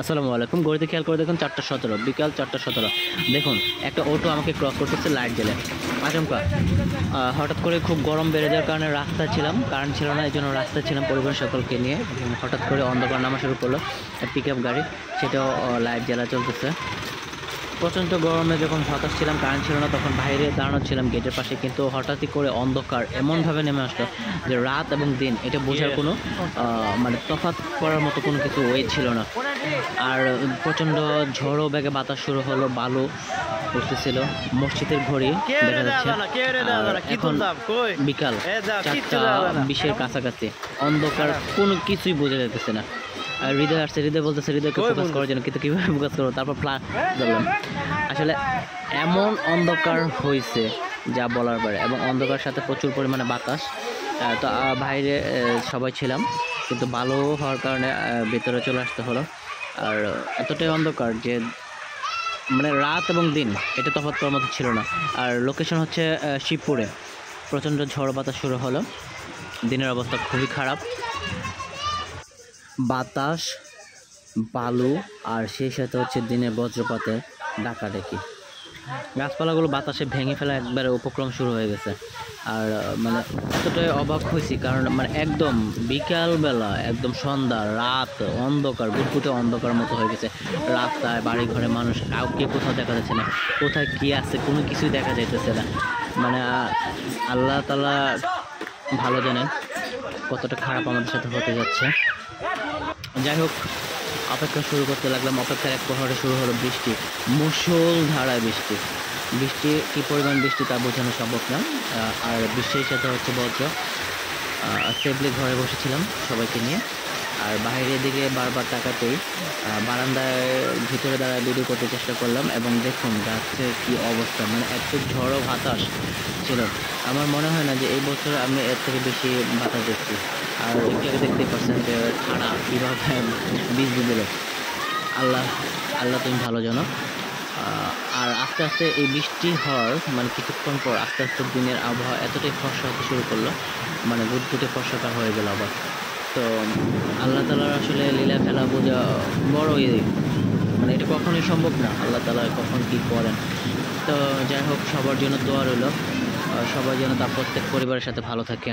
আসসালামু আলাইকুম। ঘড়িতে খেয়াল করে দেখুন 4:17, বিকাল 4:17। দেখুন একটা অটো আমাকে ক্রস করতেছে লাইট জ্বেলে, আচমকা। হঠাৎ করে খুব গরম বেড়ে যাওয়ার কারণে রাস্তায় ছিলাম, কারেন্ট ছিল না, এই জন্য রাস্তায় ছিলাম পরিবার সকলকে নিয়ে। হঠাৎ করে অন্ধকার নামা শুরু করলো, পিক আপ গাড়ি, সেটাও লাইট জ্বালা চলতেছে। প্রচণ্ড গরমে যখন হতাশ ছিলাম, কারেন্ট ছিল না, তখন বাইরে দাঁড়ানো ছিলাম গেটের পাশে, কিন্তু হঠাৎই করে অন্ধকার এমনভাবে নেমে আসলো যে রাত এবং দিন এটা বোঝার কোনো মানে তফাৎ করার মতো কোনো কিছু ওয়ে ছিল না। আর প্রচণ্ড ঝড়ো বেগে বাতাস শুরু হলো, বালু উঠতেছিল। মসজিদের ঘড়ি দেখা যাচ্ছে এখন বিকাল 4:20 কাছাকাছি। অন্ধকার, কোনো কিছুই বোঝা যাইতেছে না। আর হৃদয় আসছে, হৃদয় বলতেছে হৃদয়কে ফোকাস করার জন্য, কিন্তু কীভাবে ফোকাস করবো? তারপর ফ্ল্যাশ ধরলাম। আসলে এমন অন্ধকার হয়েছে যা বলার বাইরে, এবং অন্ধকার সাথে প্রচুর পরিমাণে বাতাস। তো বাইরে সবাই ছিলাম, কিন্তু ভালো হওয়ার কারণে ভেতরে চলে আসতে হলো। আর এতটাই অন্ধকার যে মানে রাত এবং দিন এটা তফাৎ করার মতো ছিল না। আর লোকেশন হচ্ছে শিবপুরে। প্রচণ্ড ঝড় বাতাস শুরু হলো, দিনের অবস্থা খুবই খারাপ। বাতাস, বালু, আর সেই সাথে হচ্ছে দিনের বজ্রপাতে ডাকাডাকি। গাছপালাগুলো বাতাসে ভেঙে ফেলা একবারে উপক্রম শুরু হয়ে গেছে। আর মানে এতটাই অবাক হয়েছি, কারণ মানে একদম বিকালবেলা, একদম সন্ধ্যা, রাত, অন্ধকার, গুটগুটে অন্ধকার মতো হয়ে গেছে। রাস্তায়, বাড়ি ঘরে মানুষ কাউকে কোথাও দেখা যাচ্ছে না, কোথায় কী আছে কোনো কিছুই দেখা যাইতেছে না। মানে আল্লাহ তাআলা ভালো জানেন কতটা খারাপ আমাদের সাথে হতে যাচ্ছে। যাই হোক, অপেক্ষা শুরু করতে লাগলাম। অপেক্ষার এক প্রহরে শুরু হলো বৃষ্টি, মুষলধারায় বৃষ্টি। বৃষ্টি কী পরিমাণ বৃষ্টি তা বোঝানো সম্ভব না। আর বৃষ্টির সাথে হচ্ছে বজ্র। সেফলি ঘরে বসেছিলাম সবাইকে নিয়ে। আর বাইরের দিকে বারবার তাকাতেই বারান্দায় ভিতরে দাঁড়ায় ভিডিও করতে চেষ্টা করলাম, এবং দেখুন গাছের কী অবস্থা, মানে এত ঝড়ো বাতাস ছিল। আমার মনে হয় না যে এই বছর আমি এর থেকে বেশি বাতাস দেখছি। আর একটু আগে দেখতেই পাচ্ছেন যে ঠাড়া কীভাবে বৃষ্টি দিল। আল্লাহ আল্লাহ তুমি ভালো জানো। আর আস্তে আস্তে এই বৃষ্টি হওয়ার মানে কিছুক্ষণ পর আস্তে আস্তে দিনের আবহাওয়া এতটাই ফর্সা হতে শুরু করলো, মানে গুটগুটে ফর্সাকার হয়ে গেল আবার। তো আল্লাহ তাআলার আসলে লীলা খেলা বোঝা বড় মানে এটা কখনোই সম্ভব না, আল্লাহ তাআলা কখন কী করেন। তো যাই হোক, সবার জন্য দোয়া রইল, সবাই যেন তার প্রত্যেক পরিবারের সাথে ভালো থাকে।